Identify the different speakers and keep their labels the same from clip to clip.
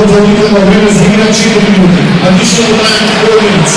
Speaker 1: допълнително време за игра 4 минути. Additional time 4 minutes.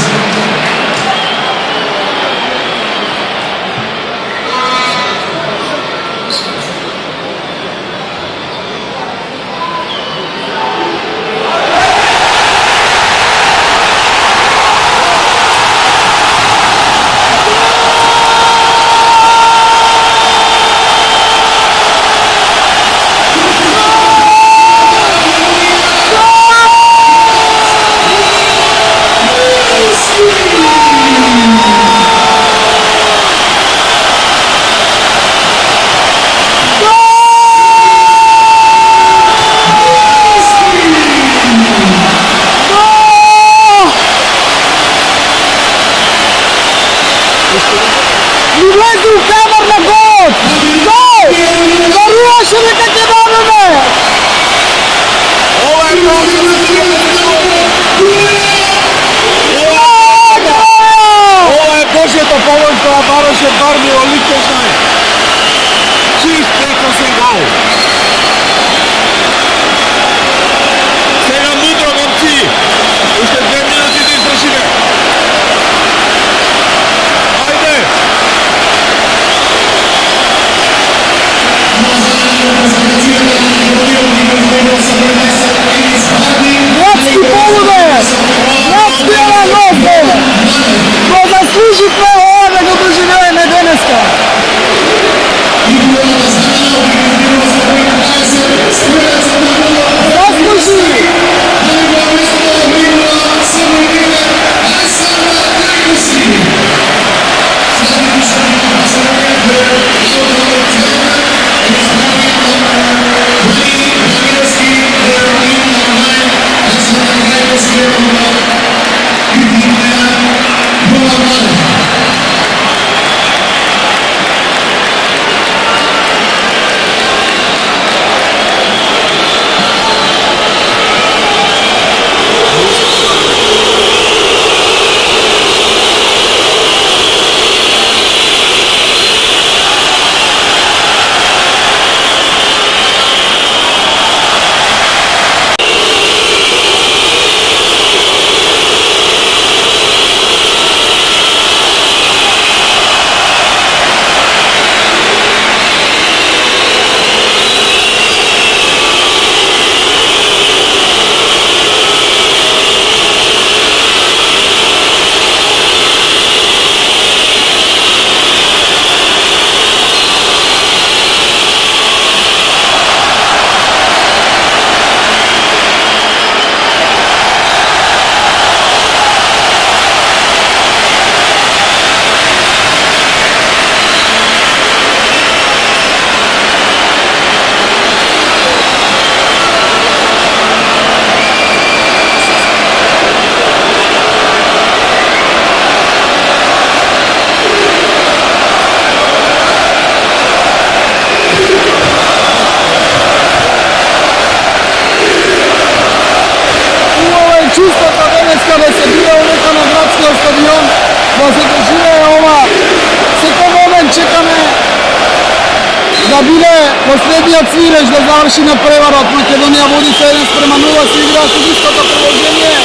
Speaker 2: да биде последниот свиреж да заврши на преварот. Македонија води се 1:0, се игра судиското продолжение.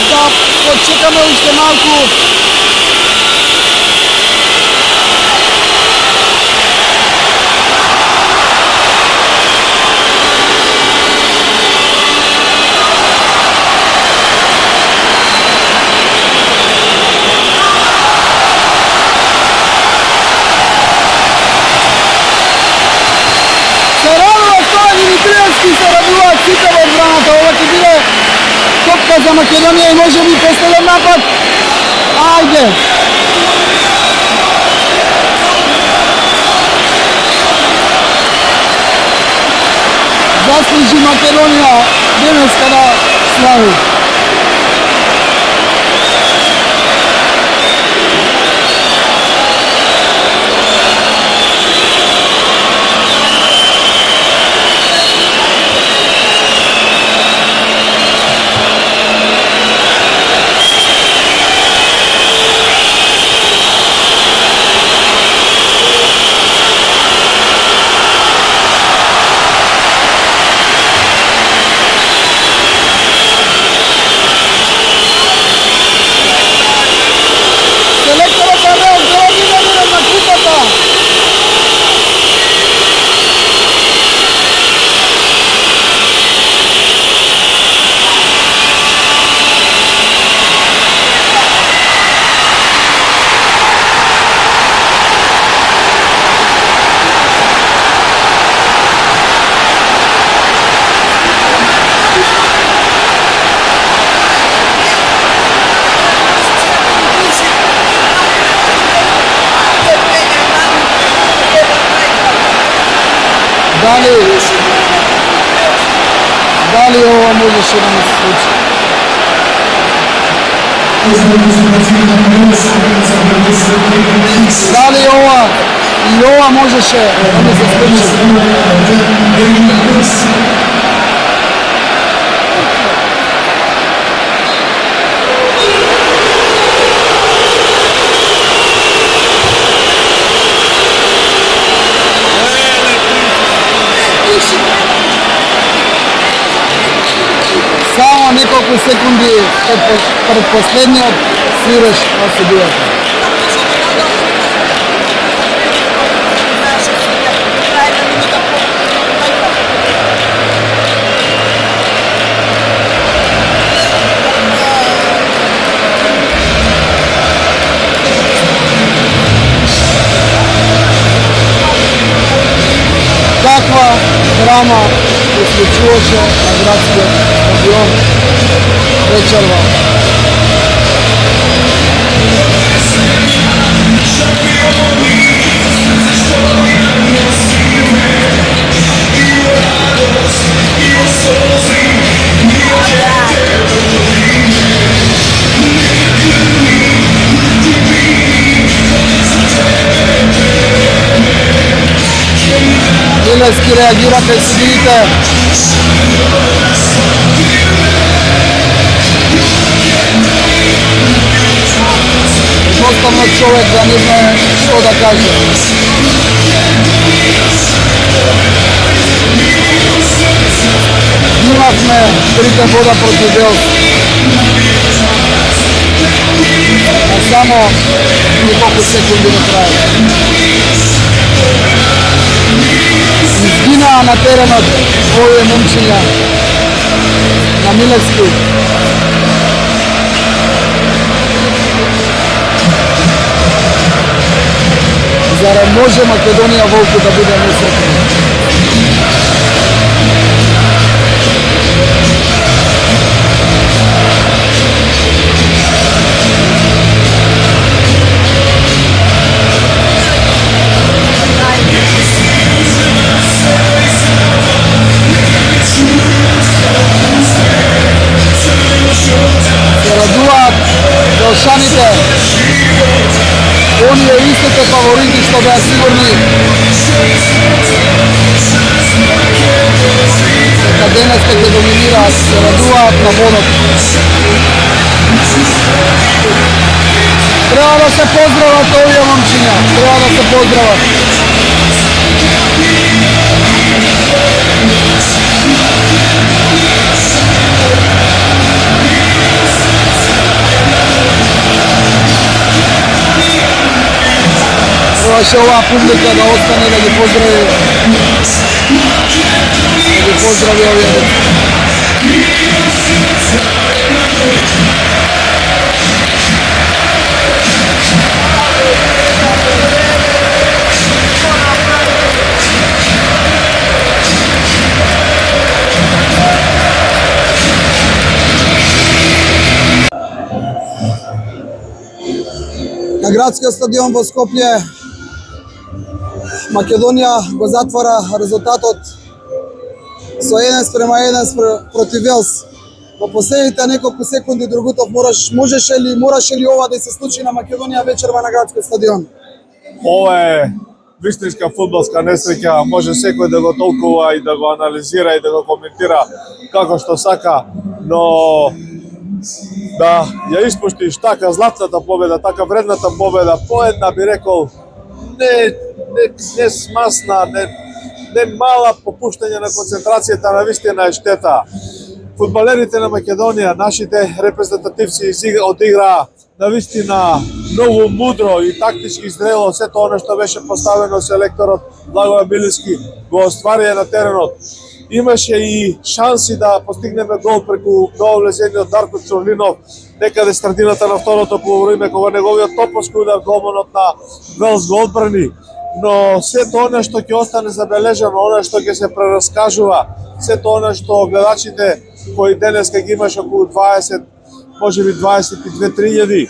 Speaker 2: Да почекаме уште малку. Се радуваат сите во одбраната, ова ќе биде топка за Македонија и може би последен напад. Ајде! Заслужи Македонија денес када слави. Дали ова можеше да не се случи? Дали ова можеше да не се случи? Само неколку секунди пред последниот свираш на судијата. Каква драма се случуваше на градскиот стадион вечерва. Милевски реагира кај судиите. Едноставно човек да не знае што да каже. Имавме 3 бода против Велс. А само неколку секунди на крај. Изгинаа на теренот овие момчиња на Милевски. Зарем може Македонија волку да биде несретна? Велшаните, оние истите фаворити што беа сигурни дека денеска ќе доминираат, се радуваат на водот. Треба да се поздрават овие момчиња, треба да се поздрават. Трябваше оваа публика да остане да ги поздрави. Да ги поздрави овие деца. На градскиот стадион во Скопје Македонија го затвара резултатот со 1:1 против Велс. Во последните неколку секунди Другутов можеше ли ова да се случи на Македонија вечерва на градскиот стадион?
Speaker 3: Ова е вистинска фудбалска несреќа, може секој да го толкува и да го анализира и да го коментира како што сака, но да ја испуштиш така златната победа, така вредната победа, поедна би рекол не смасна, не мала попуштање на концентрацијата на вистина е штета. Фудбалерите на Македонија, нашите репрезентативци одиграа на вистина многу мудро и тактички зрело сето оно што беше поставено селекторот Благоје Милевски го остварија на теренот. Имаше и шанси да постигнеме гол преку гол влезениот Дарко Цурлинов некаде средината на второто полувреме кога неговиот топоски удар голманот на Велс го одбрани. Но сето оно што ќе остане забележано, оно што ќе се прераскажува, сето оно што гледачите кои денеска ги имаш околу 20, можеби 22-3 илјади,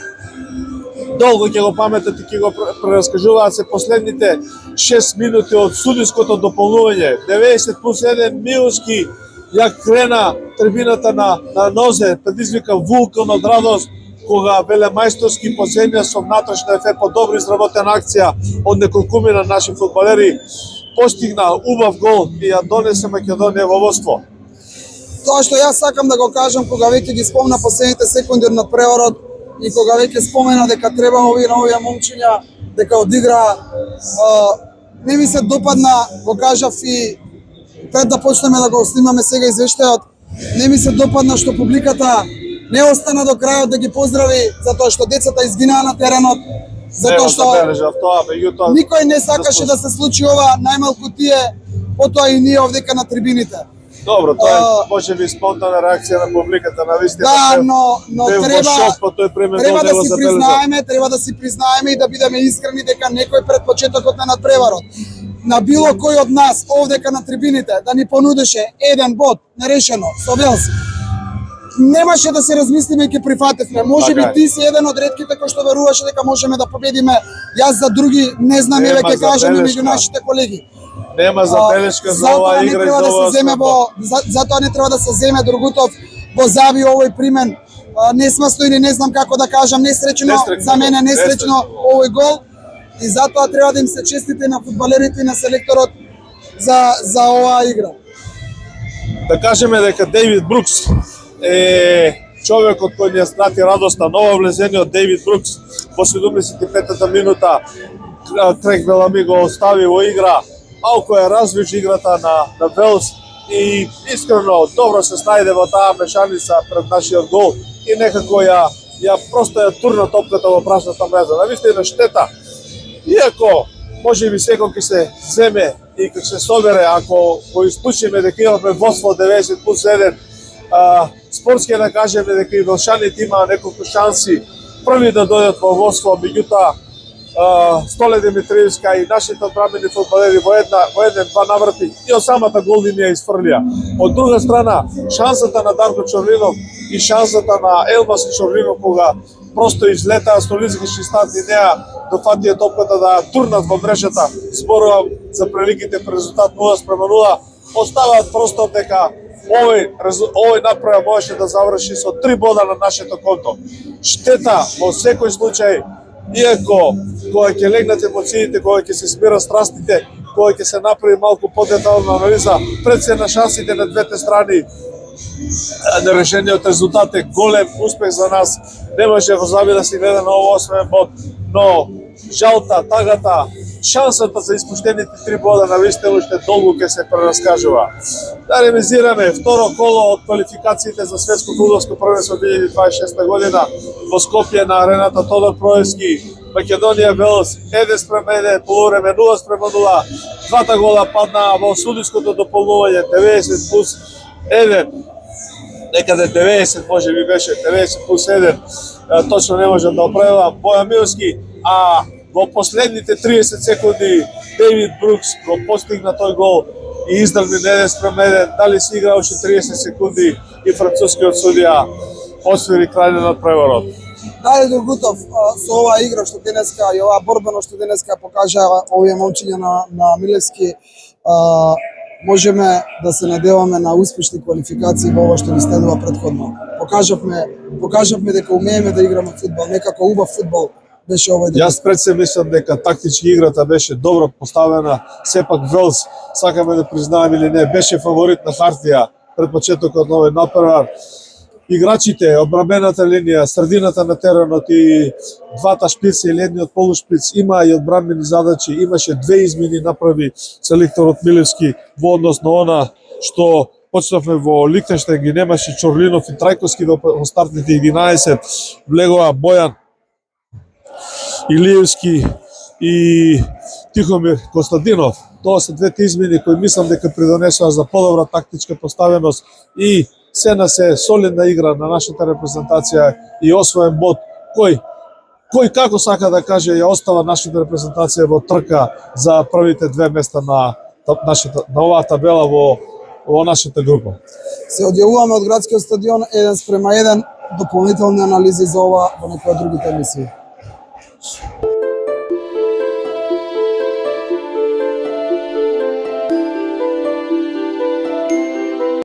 Speaker 3: долго ќе го паметат и ќе го прераскажуваат се последните 6 минути од судиското дополнување. 90+1 Милски ја крена трибината на нозе, предизвика вулкан од радост кога велемајсторски по земја со внатрешна ефект по добро изработена акција од неколкумина наши фудбалери постигна убав гол и ја донесе Македонија во водство.
Speaker 2: Тоа што јас сакам да го кажам кога веќе ги спомна последните секунди на преворот и кога веќе спомена дека треба овие момчиња дека одигра, не ми се допадна, го кажав и пред да почнеме да го снимаме сега извештајот, не ми се допадна што публиката не остана до крајот да ги поздрави затоа што децата изгинаа на теренот, затоа што никој не сакаше да се случи ова, најмалку тие, потоа и ние овдека на трибините.
Speaker 3: Добро, тоа може би спонтанна реакција на публиката, на вистина.
Speaker 2: Да, но треба да си признаеме и да бидеме искрени дека некој пред почетокот на надпреварот на било кој од нас овдека на трибините да ни понудеше еден бод нерешено со Велс, немаше да се размислиме и ќе прифатевме. Може би ти си еден од ретките кој што веруваше дека можеме да победиме. Јас за други не знам, еве ќе кажам и меѓу нашите колеги.
Speaker 3: Нема забелешка за оваа игра и за оваа.
Speaker 2: Затоа не треба да се земе Другутов го зави овој примен несмасно или не знам како да кажам, несречно, за мене несречно овој гол и затоа треба да им се честите на фудбалерите и на селекторот за оваа игра.
Speaker 3: Да кажеме дека Дейвид Брукс е човекот кој ни ја страти радоста, ново влезение од Дейвид Брукс во 75-та минута. Крек Белами го остави во игра. Малку е развиж играта на Велс и искрено добро се снајде во таа мешаница пред нашиот гол и некако ја просто ја турна топката во прашната мрежа. Навистина штета. Иако може би секој ќе се земе и ќе се собере ако го исклучиме дека имаме водство 90+1, спортски да кажеме дека и велшаните имаа неколку шанси први да дојдат во водство, меѓутоа Столе Димитриевска и нашите одбранбени фудбалери во еден-два наврати и од самата гол линија изфрлија. Од друга страна, шансата на Дарко Чорлинов и шансата на Елмас Чорлинов кога просто излетаа столицки шестнати неа дофатија топката да турнат во мрежата, зборувам за приликите по резултат 0:0, оставаат просто дека овој направа можеше да заврши со 3 бода на нашето конто. Штета во секој случај, иако кога ќе легнат емоциите, кога ќе се смират страстите, кога ќе се направи малку подетална анализа, пред се на шансите на двете страни, нерешениот резултат е голем успех за нас. Не може во заби да се гледа на овој освен бод, но жалта, тагата, шансата за испуштените 3 бода на вистина уште долго ќе се прераскажува. Да ремизираме второ коло од квалификациите за светско фудбалско првенство 2026 година во Скопје на арената Тодор Проевски. Македонија Велс 1:1, полувреме 0:0. Двата гола паднаа во судиското дополнување 90+1. Некаде 90 може би беше 90+1. Точно не можам да оправам. Бојан Милски, а во последните 30 секунди Дейвид Брукс го постигна тој гол и издржи 1:1. Дали се игра уште 30 секунди и францускиот судија освири крајот на преворот.
Speaker 2: Дали Другутов, со оваа игра што денеска и оваа борбено што денеска покажа овие момчиња на Милевски, можеме да се надеваме на успешни квалификации во ова што ни следува претходно. Покажавме дека умееме да играме фудбал, некако убав фудбал беше овој ден.
Speaker 3: Јас пред се мислам дека тактички играта беше добро поставена, сепак Велс, сакаме да признаеме или не, беше фаворит на хартија пред почетокот на овој надпревар. Играчите, одбранбената линија, средината на теренот и двата шпици или едниот полушпиц имаа и одбранбени задачи, имаше 2 измени направи селекторот Милевски во однос на она што почнавме во Лихтенштейн, ги немаше Чорлинов и Трајковски во стартните 11, влегоа Бојан Илиевски и Тихомир Константинов. Тоа се двете измени кои мислам дека придонесоа за подобра тактичка поставеност и се на се солидна игра на нашата репрезентација и освоен бод кој како сака да каже ја остава нашата репрезентација во трка за првите 2 места на оваа табела во нашата група.
Speaker 2: Се одјавуваме од градскиот стадион 1:1, дополнителни анализи за ова во некои од другите емисии.